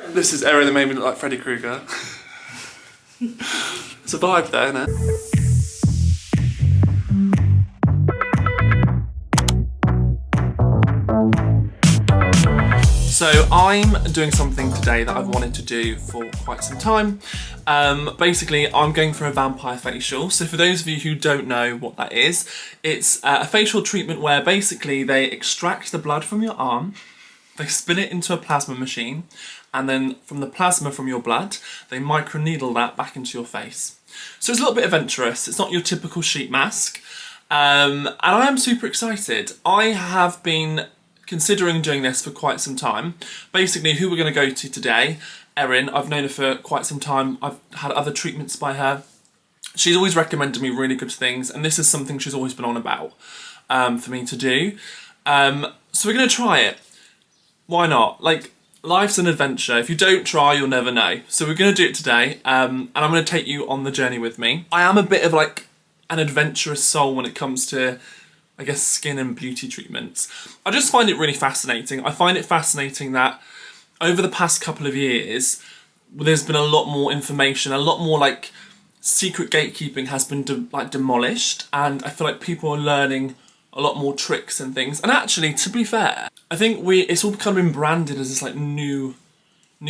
This is Erin that made me look like Freddy Krueger. It's a vibe there, isn't it? So I'm doing something today that I've wanted to do for quite some time. Basically, I'm going for a vampire facial. So for those of you who don't know what that is, it's a facial treatment where basically they extract the blood from your arm, they spin it into a plasma machine, and then from the plasma from your blood, they microneedle that back into your face. So it's a little bit adventurous. It's not your typical sheet mask. And I am super excited. I have been considering doing this for quite some time. Basically, who we're going to go to today, Erin, I've known her for quite some time. I've had other treatments by her. She's always recommended me really good things, and this is something she's always been on about for me to do. So we're going to try it. Why not? Like, life's an adventure. If you don't try, you'll never know. So we're going to do it today, and I'm going to take you on the journey with me. I am a bit of like an adventurous soul when it comes to, I guess, skin and beauty treatments. I just find it really fascinating. I find it fascinating that over the past couple of years, there's been a lot more information, a lot more like secret gatekeeping has been demolished, and I feel like people are learning a lot more tricks and things. And actually, to be fair, I think it's all kind of been branded as this like new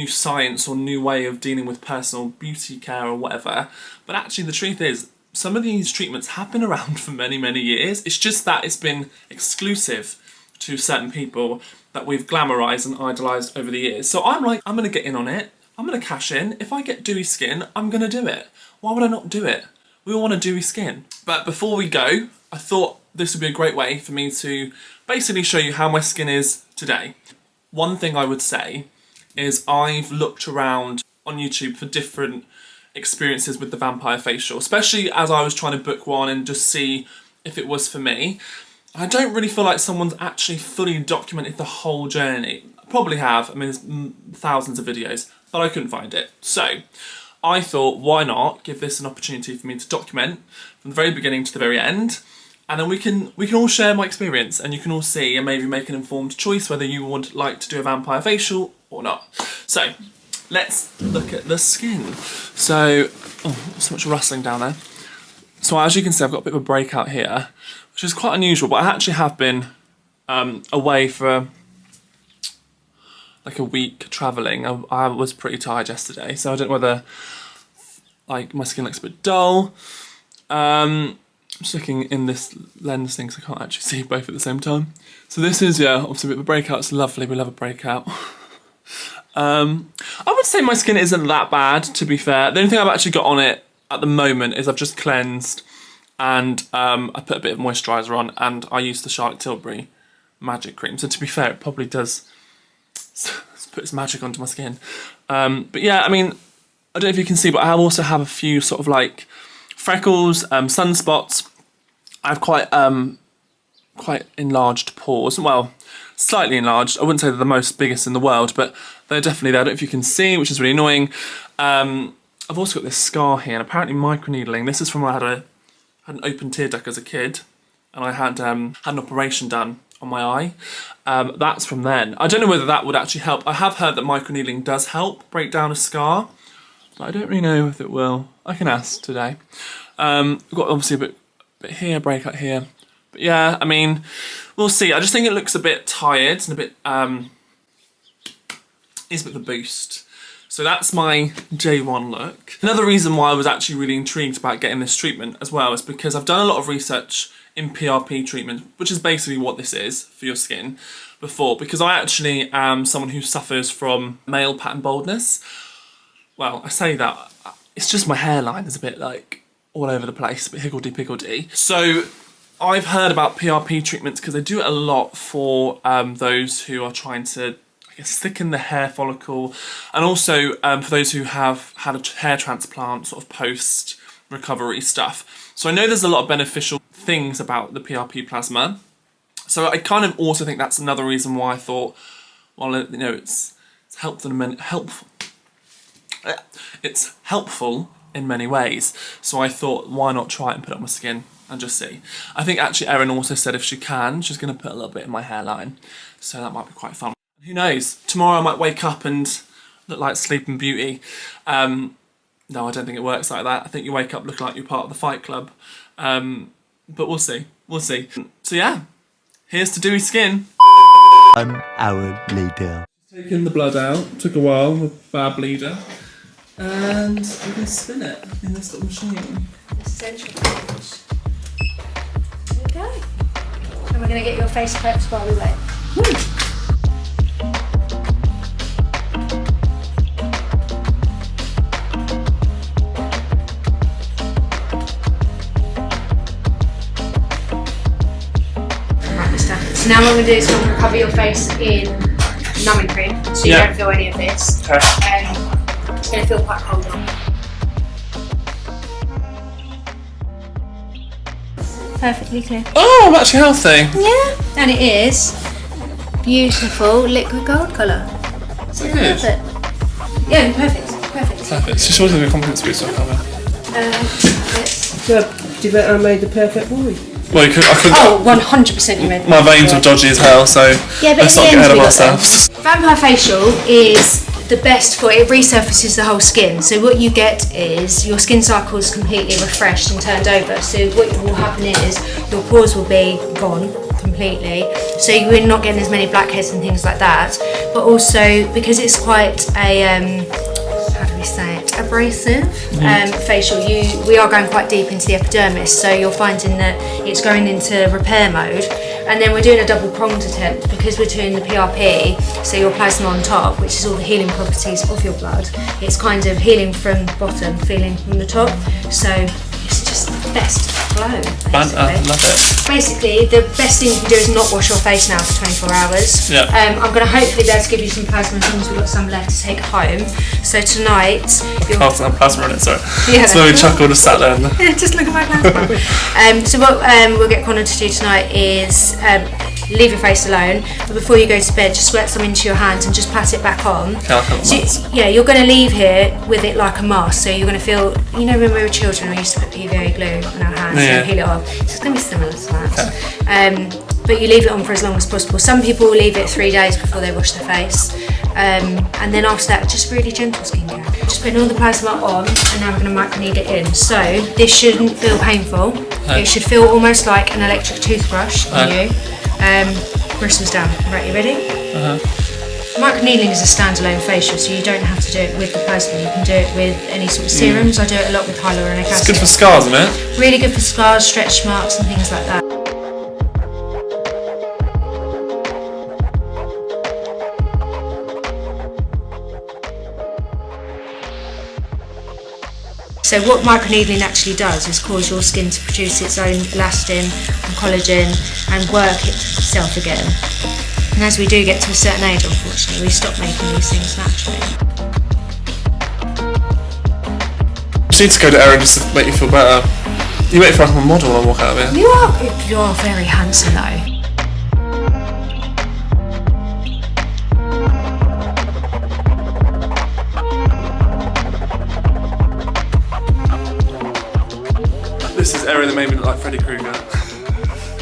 science or new way of dealing with personal beauty care or whatever. But actually, the truth is, some of these treatments have been around for many, many years. It's just that it's been exclusive to certain people that we've glamorized and idolized over the years. So I'm like, I'm gonna get in on it. I'm gonna cash in. If I get dewy skin, I'm gonna do it. Why would I not do it? We all want a dewy skin. But before we go, I thought this would be a great way for me to basically show you how my skin is today. One thing I would say is I've looked around on YouTube for different experiences with the vampire facial, especially as I was trying to book one and just see if it was for me. I don't really feel like someone's actually fully documented the whole journey. I probably have, I mean, there's thousands of videos, but I couldn't find it. So I thought, why not give this an opportunity for me to document from the very beginning to the very end, and then we can all share my experience, and you can all see and maybe make an informed choice whether you would like to do a vampire facial or not. So let's look at the skin. So, oh, so much rustling down there. So as you can see, I've got a bit of a breakout here, which is quite unusual, but I actually have been away for like a week travelling. I was pretty tired yesterday, so I don't know whether like my skin looks a bit dull. I'm just looking in this lens thing because I can't actually see both at the same time. So this is, yeah, obviously a bit of a breakout. It's lovely, we love a breakout. I would say my skin isn't that bad, to be fair. The only thing I've actually got on it at the moment is I've just cleansed, and I put a bit of moisturiser on, and I used the Charlotte Tilbury Magic Cream. So to be fair, it probably does put its magic onto my skin. But yeah, I mean, I don't know if you can see, but I also have a few sort of like freckles, sunspots. I have quite enlarged pores. Well, slightly enlarged. I wouldn't say they're the most biggest in the world, but they're definitely there. I don't know if you can see, which is really annoying. I've also got this scar here, and apparently microneedling. This is from when I had an open tear duct as a kid, and I had an operation done on my eye. That's from then. I don't know whether that would actually help. I have heard that microneedling does help break down a scar, but I don't really know if it will. I can ask today. We've got obviously a bit here, breakout here. But yeah, I mean, we'll see. I just think it looks a bit tired and a bit, needs a bit of a boost. So that's my J1 look. Another reason why I was actually really intrigued about getting this treatment as well is because I've done a lot of research in PRP treatment, which is basically what this is for your skin, before, because I actually am someone who suffers from male pattern baldness. Well, I say that, it's just my hairline is a bit like all over the place, a bit higgledy-piggledy. So I've heard about PRP treatments because they do it a lot for those who are trying to, I guess, thicken the hair follicle, and also for those who have had a hair transplant, sort of post-recovery stuff. So I know there's a lot of beneficial things about the PRP plasma. So I kind of also think that's another reason why I thought, well, you know, it's helpful in many ways. So I thought, why not try it and put it on my skin and just see. I think actually Erin also said if she can, she's going to put a little bit in my hairline. So that might be quite fun. Who knows? Tomorrow I might wake up and look like Sleeping Beauty. No, I don't think it works like that. I think you wake up looking like you're part of the Fight Club. But we'll see. We'll see. So yeah, here's to dewy skin. 1 hour later. Taking the blood out. Took a while with bad bleeder. And we're going to spin it in this little machine. Essential package. There we go. And we're going to get your face prepped while we wait. Woo. So now what I'm going to do is I'm going to cover your face in numbing cream so you don't feel any of this. Okay. It's going to feel quite cold on. Perfectly clear. Oh, I'm actually healthy. Yeah, and it is beautiful liquid gold colour. Is that good? Perfect. Yeah, perfect. Perfect. Perfect. It's just always going to be a confidence booster, I can't. Yes. Do I made the perfect boy? Well, I couldn't. Oh, 100% you made. My veins were dodgy as hell, so Yeah, but let's not get ahead of ourselves. Vampire facial is the best for it resurfaces the whole skin. So what you get is your skin cycle is completely refreshed and turned over. So what will happen is your pores will be gone completely. So you're not getting as many blackheads and things like that. But also because it's quite a how do we say it? Abrasive facial. We are going quite deep into the epidermis, so you're finding that it's going into repair mode. And then we're doing a double pronged attempt because we're doing the PRP, so your plasma on top, which is all the healing properties of your blood. It's kind of healing from the bottom, feeling from the top. So it's just the best flow. I love it. Basically, the best thing you can do is not wash your face now for 24 hours. Yeah. I'm going to hopefully be able to give you some plasma as long as we've got some left to take home. So tonight... Can't have plasma in it, sorry. Yeah. So we chuckled and sat there. Just look at my plasma. So what we'll get Connor to do tonight is leave your face alone, but before you go to bed, just squirt some into your hands and just pat it back on. So you're going to leave here with it like a mask, so you're going to feel, you know, when we were children, we used to put PVA glue on our hands and peel it off. So it's going to be similar to that. Okay. But you leave it on for as long as possible. Some people will leave it 3 days before they wash their face. And then after that, just really gentle skincare. Just putting all the plasma on, and now I'm going to microneedle it in. So this shouldn't feel painful. It should feel almost like an electric toothbrush on you. Bristles down. Right, you ready? Microneedling is a standalone facial, so you don't have to do it with the plasma. You can do it with any sort of serums. I do it a lot with hyaluronic acid. It's good for scars, isn't it? Really good for scars, stretch marks, and things like that. So what microneedling actually does is cause your skin to produce its own elastin and collagen and work itself again. And as we do get to a certain age, unfortunately, we stop making these things naturally. You need to go to Erin just to make you feel better. You make me feel like I'm a model when I walk out of here. You are very handsome though. This is Erin that made me look like Freddy Krueger.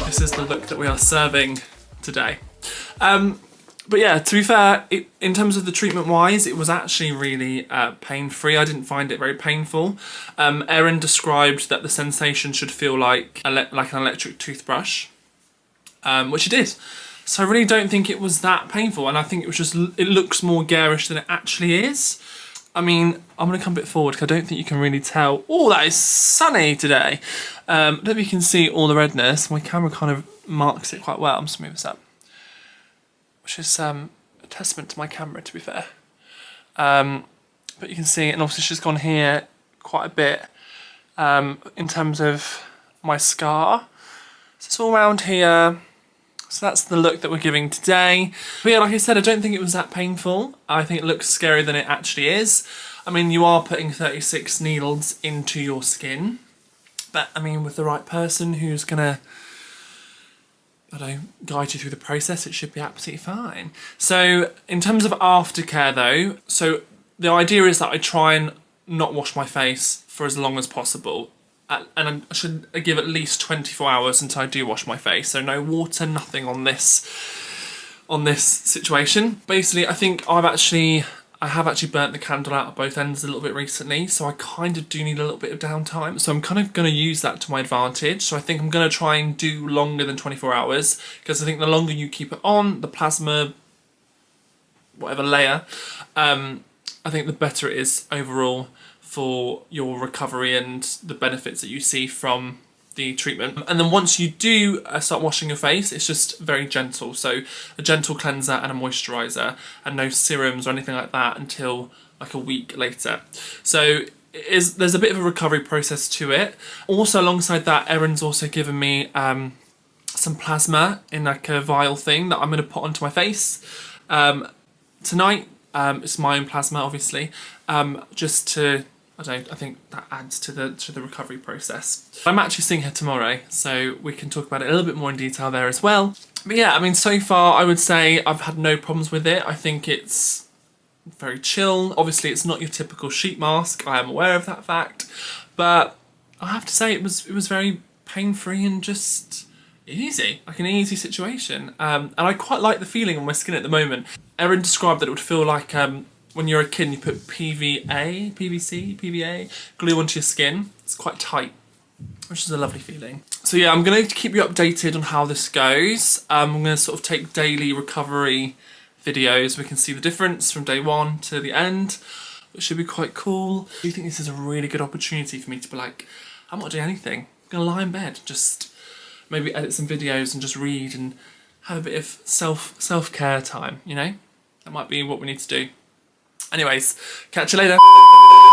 This is the look that we are serving today. But yeah, to be fair, in terms of the treatment wise, it was actually really pain free. I didn't find it very painful. Erin described that the sensation should feel like an electric toothbrush, which it did. So I really don't think it was that painful, and I think it was just, it looks more garish than it actually is. I mean, I'm going to come a bit forward because I don't think you can really tell. Oh, that is sunny today. I don't know if you can see all the redness. My camera kind of marks it quite well. I'm just going to move this up. Which is a testament to my camera, to be fair. But you can see, and obviously she's gone here quite a bit in terms of my scar. So it's all around here. So that's the look that we're giving today. But yeah, like I said, I don't think it was that painful. I think it looks scarier than it actually is. I mean, you are putting 36 needles into your skin. But I mean, with the right person who's gonna, I don't know, guide you through the process, it should be absolutely fine. So in terms of aftercare though, so the idea is that I try and not wash my face for as long as possible. And I should give at least 24 hours until I do wash my face. So no water, nothing on this situation. Basically, I think I've actually I have actually burnt the candle out at both ends a little bit recently, so I kind of do need a little bit of downtime. So I'm kind of going to use that to my advantage. So I think I'm going to try and do longer than 24 hours, because I think the longer you keep it on, the plasma, whatever layer, I think the better it is overall for your recovery and the benefits that you see from the treatment. And then once you do start washing your face, it's just very gentle. So a gentle cleanser and a moisturiser, and no serums or anything like that until like a week later. So there's a bit of a recovery process to it. Also alongside that, Erin's also given me some plasma in like a vial thing that I'm going to put onto my face tonight. It's my own plasma, obviously, just to, I think that adds to the recovery process. I'm actually seeing her tomorrow, so we can talk about it a little bit more in detail there as well. But yeah, I mean, so far I would say I've had no problems with it. I think it's very chill. Obviously, it's not your typical sheet mask. I am aware of that fact, but I have to say it was very pain-free and just easy, like an easy situation. And I quite like the feeling on my skin at the moment. Erin described that it would feel like when you're a kid and you put PVA glue onto your skin. It's quite tight, which is a lovely feeling. So yeah, I'm going to keep you updated on how this goes. I'm going to sort of take daily recovery videos. We can see the difference from day one to the end, which should be quite cool. I do think this is a really good opportunity for me to be like, I'm not doing anything. I'm going to lie in bed, just maybe edit some videos and just read and have a bit of self-care time, you know? That might be what we need to do. Anyways, catch you later.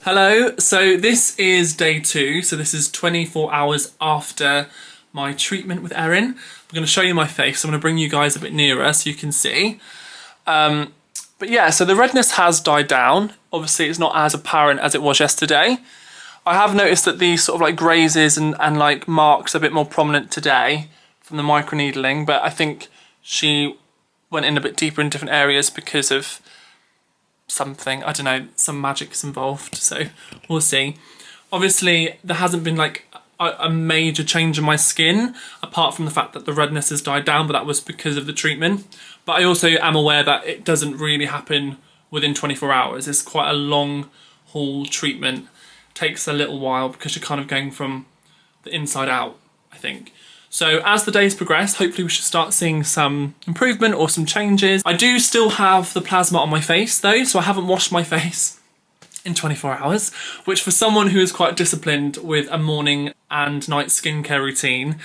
Hello, so this is day 2, so this is 24 hours after my treatment with Erin. I'm going to show you my face. I'm going to bring you guys a bit nearer so you can see. But yeah, so the redness has died down. Obviously, it's not as apparent as it was yesterday. I have noticed that these sort of like grazes and like marks are a bit more prominent today from the microneedling, but I think she went in a bit deeper in different areas because of something, I don't know, some magic's involved, so we'll see. Obviously, there hasn't been like a major change in my skin, apart from the fact that the redness has died down, but that was because of the treatment. But I also am aware that it doesn't really happen within 24 hours. It's quite a long haul treatment. It takes a little while because you're kind of going from the inside out, I think. So as the days progress, hopefully we should start seeing some improvement or some changes. I do still have the plasma on my face though, so I haven't washed my face in 24 hours, which for someone who is quite disciplined with a morning and night skincare routine,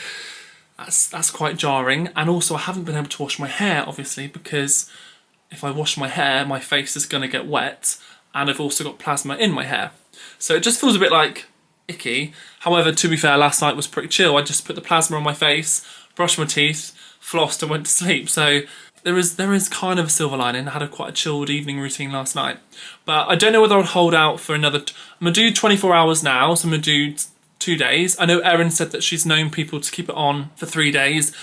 that's quite jarring. And also I haven't been able to wash my hair, obviously, because if I wash my hair, my face is gonna get wet, and I've also got plasma in my hair. So it just feels a bit like icky. However, to be fair, last night was pretty chill. I just put the plasma on my face, brushed my teeth, flossed and went to sleep. So there is kind of a silver lining. I had quite a chilled evening routine last night. But I don't know whether I'll hold out for another... I'm going to do 24 hours now, so I'm going to do 2 days. I know Erin said that she's known people to keep it on for 3 days.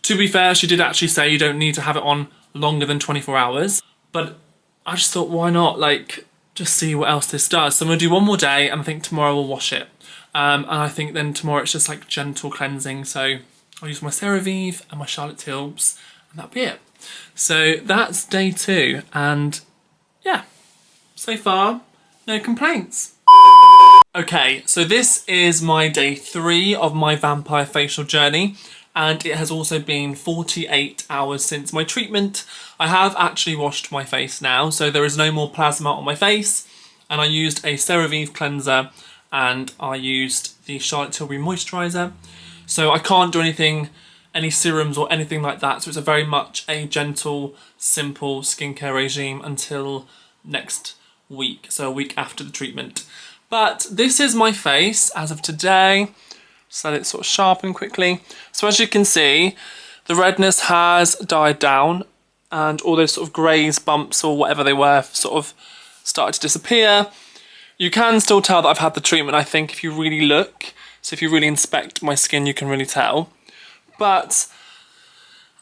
To be fair, she did actually say you don't need to have it on longer than 24 hours. But I just thought, why not? Like, just see what else this does. So I'm going to do 1 more day, and I think tomorrow we'll wash it. And I think then tomorrow it's just like gentle cleansing. So I'll use my CeraVe and my Charlotte Tilbury, and that'll be it. So that's day 2, and yeah, so far, no complaints. Okay, so this is my day 3 of my vampire facial journey, and it has also been 48 hours since my treatment. I have actually washed my face now, so there is no more plasma on my face, and I used a CeraVe cleanser and I used the Charlotte Tilbury moisturiser. So I can't do any serums or anything like that, so it's a very much a gentle, simple skincare regime until next week, so a week after the treatment. But this is my face as of today. So let it sort of sharpen quickly. So as you can see, the redness has died down, and all those sort of greys, bumps or whatever they were sort of started to disappear. You can still tell that I've had the treatment, I think, if you really look. So if you really inspect my skin, you can really tell. But,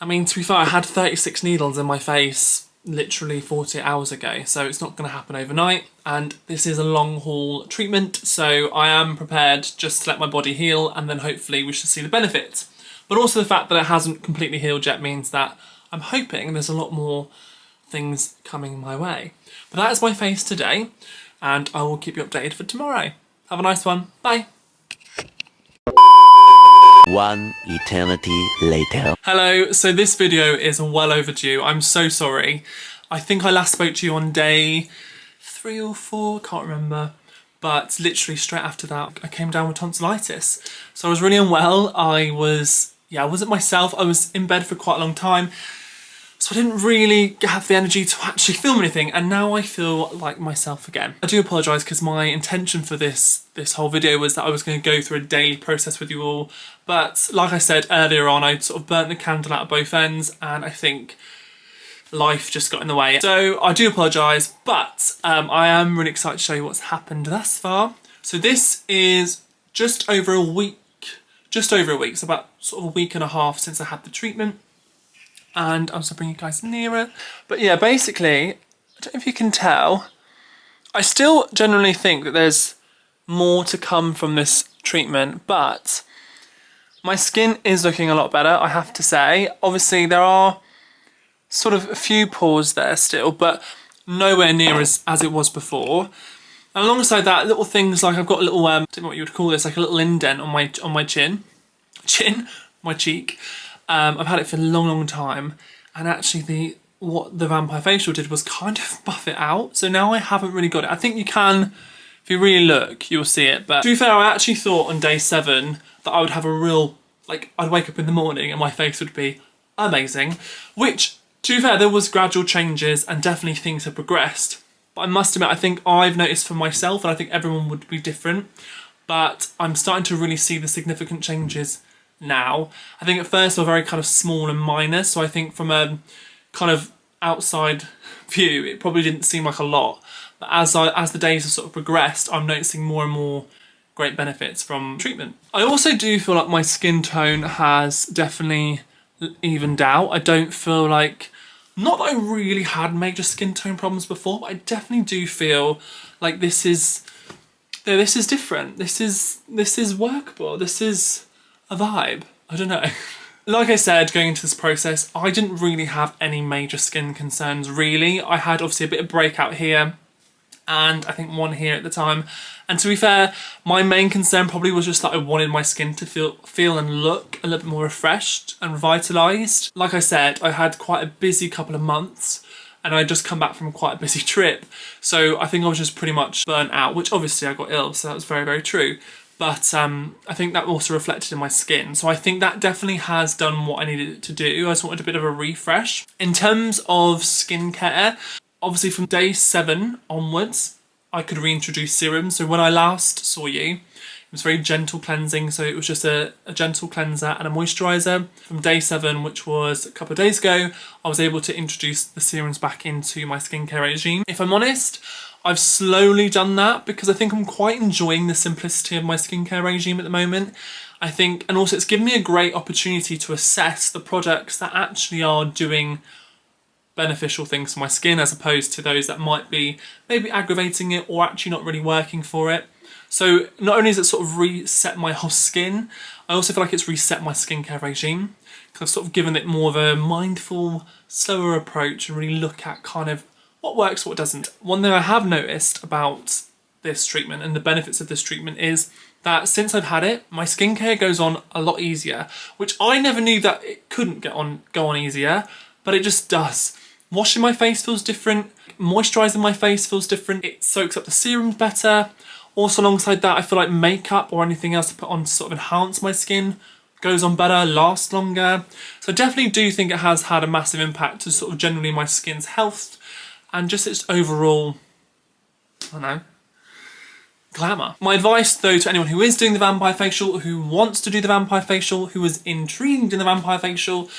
I mean, to be fair, I had 36 needles in my face literally 48 hours ago, so it's not going to happen overnight. And this is a long haul treatment, so I am prepared just to let my body heal, and then hopefully we should see the benefits. But also the fact that it hasn't completely healed yet means that I'm hoping there's a lot more things coming my way. But that is my face today, and I will keep you updated for tomorrow. Have a nice one. Bye. One eternity later. Hello, so this video is well overdue. I'm so sorry. I think I last spoke to you on day 3 or 4, can't remember. But literally straight after that, I came down with tonsillitis. So I was really unwell. I wasn't myself. I was in bed for quite a long time. So I didn't really have the energy to actually film anything, and now I feel like myself again. I do apologise because my intention for this whole video was that I was going to go through a daily process with you all, but like I said earlier on, I sort of burnt the candle out of both ends, and I think life just got in the way. So I do apologise, but I am really excited to show you what's happened thus far. So this is just over a week, so about sort of a week and a half since I had the treatment. And I'll just bring you guys nearer. But yeah, basically, I don't know if you can tell, I still generally think that there's more to come from this treatment, but my skin is looking a lot better, I have to say. Obviously, there are sort of a few pores there still, but nowhere near as it was before. And alongside that, little things like I've got a little, I don't know what you would call this, like a little indent on my my cheek. I've had it for a long time, and actually what the vampire facial did was kind of buff it out, so now I haven't really got it. I think you can, if you really look, you'll see it, but to be fair, I actually thought on day 7 that I would have a real, like, I'd wake up in the morning and my face would be amazing, which, to be fair, there was gradual changes and definitely things have progressed, but I must admit, I think I've noticed for myself, and I think everyone would be different, but I'm starting to really see the significant changes now. I think at first they were very kind of small and minor, so I think from a kind of outside view it probably didn't seem like a lot, but as the days have sort of progressed, I'm noticing more and more great benefits from treatment. I also do feel like my skin tone has definitely evened out. I don't feel like, not that I really had major skin tone problems before, but I definitely do feel like this is different. This is workable. This is a vibe. I don't know. Like I said, going into this process, I didn't really have any major skin concerns, really. I had obviously a bit of breakout here, and I think one here at the time. And to be fair, my main concern probably was just that I wanted my skin to feel and look a little bit more refreshed and revitalised. Like I said, I had quite a busy couple of months, and I'd just come back from quite a busy trip. So I think I was just pretty much burnt out, which obviously I got ill, so that was very, very true. But I think that also reflected in my skin. So I think that definitely has done what I needed it to do. I just wanted a bit of a refresh. In terms of skincare, obviously from day 7 onwards, I could reintroduce serums. So when I last saw you, it was very gentle cleansing. So it was just a gentle cleanser and a moisturiser. From day 7, which was a couple of days ago, I was able to introduce the serums back into my skincare regime. If I'm honest, I've slowly done that because I think I'm quite enjoying the simplicity of my skincare regime at the moment. I think, and also it's given me a great opportunity to assess the products that actually are doing beneficial things for my skin as opposed to those that might be maybe aggravating it or actually not really working for it. So not only has it sort of reset my whole skin, I also feel like it's reset my skincare regime because I've sort of given it more of a mindful, slower approach and really look at kind of what works, what doesn't. One thing I have noticed about this treatment and the benefits of this treatment is that since I've had it, my skincare goes on a lot easier, which I never knew that it couldn't go on easier, but it just does. Washing my face feels different, moisturising my face feels different, it soaks up the serums better. Also alongside that, I feel like makeup or anything else to put on to sort of enhance my skin goes on better, lasts longer. So I definitely do think it has had a massive impact to sort of generally my skin's health and just its overall, I don't know, glamour. My advice though to anyone who is doing the vampire facial, who wants to do the vampire facial, who is intrigued in the vampire facial,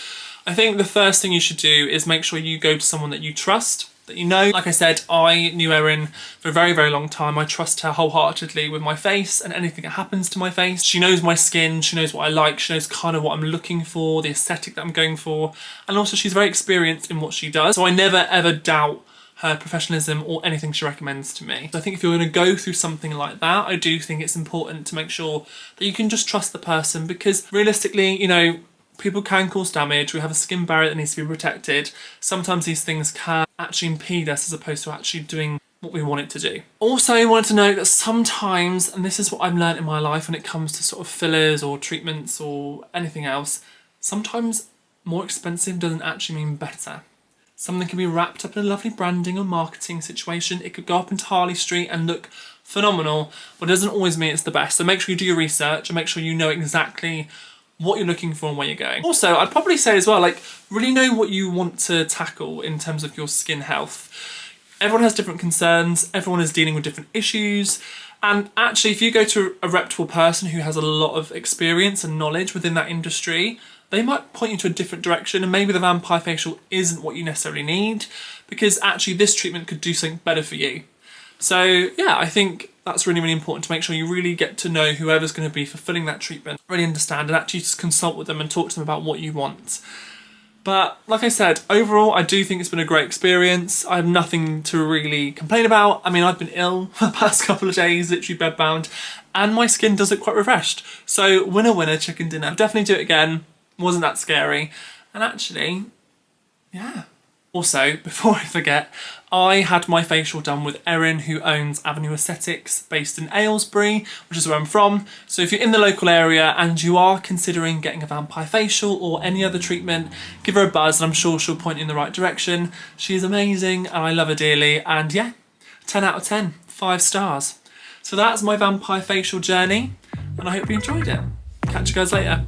I think the first thing you should do is make sure you go to someone that you trust, that you know. Like I said, I knew Erin for a very, very long time. I trust her wholeheartedly with my face and anything that happens to my face. She knows my skin, she knows what I like, she knows kind of what I'm looking for, the aesthetic that I'm going for, and also she's very experienced in what she does. So I never ever doubt her professionalism or anything she recommends to me. So I think if you're going to go through something like that, I do think it's important to make sure that you can just trust the person, because realistically, you know, people can cause damage. We have a skin barrier that needs to be protected. Sometimes these things can actually impede us as opposed to actually doing what we want it to do. Also, I wanted to note that sometimes, and this is what I've learned in my life when it comes to sort of fillers or treatments or anything else, sometimes more expensive doesn't actually mean better. Something can be wrapped up in a lovely branding or marketing situation. It could go up into Harley Street and look phenomenal, but it doesn't always mean it's the best. So make sure you do your research and make sure you know exactly what you're looking for and where you're going. Also, I'd probably say as well, like, really know what you want to tackle in terms of your skin health. Everyone has different concerns, everyone is dealing with different issues, and actually if you go to a reputable person who has a lot of experience and knowledge within that industry, they might point you to a different direction, and maybe the vampire facial isn't what you necessarily need, because actually this treatment could do something better for you. So yeah, I think that's really, really important to make sure you really get to know whoever's going to be fulfilling that treatment, really understand, and actually just consult with them and talk to them about what you want. But like I said, overall, I do think it's been a great experience. I have nothing to really complain about. I mean, I've been ill for the past couple of days, literally bedbound, and my skin does look quite refreshed. So winner, winner, chicken dinner. I'll definitely do it again. Wasn't that scary. And actually, yeah. Also, before I forget, I had my facial done with Erin, who owns Avenue Aesthetics, based in Aylesbury, which is where I'm from. So if you're in the local area and you are considering getting a vampire facial or any other treatment, give her a buzz and I'm sure she'll point you in the right direction. She's amazing and I love her dearly, and yeah, 10 out of 10, 5 stars. So that's my vampire facial journey and I hope you enjoyed it. Catch you guys later.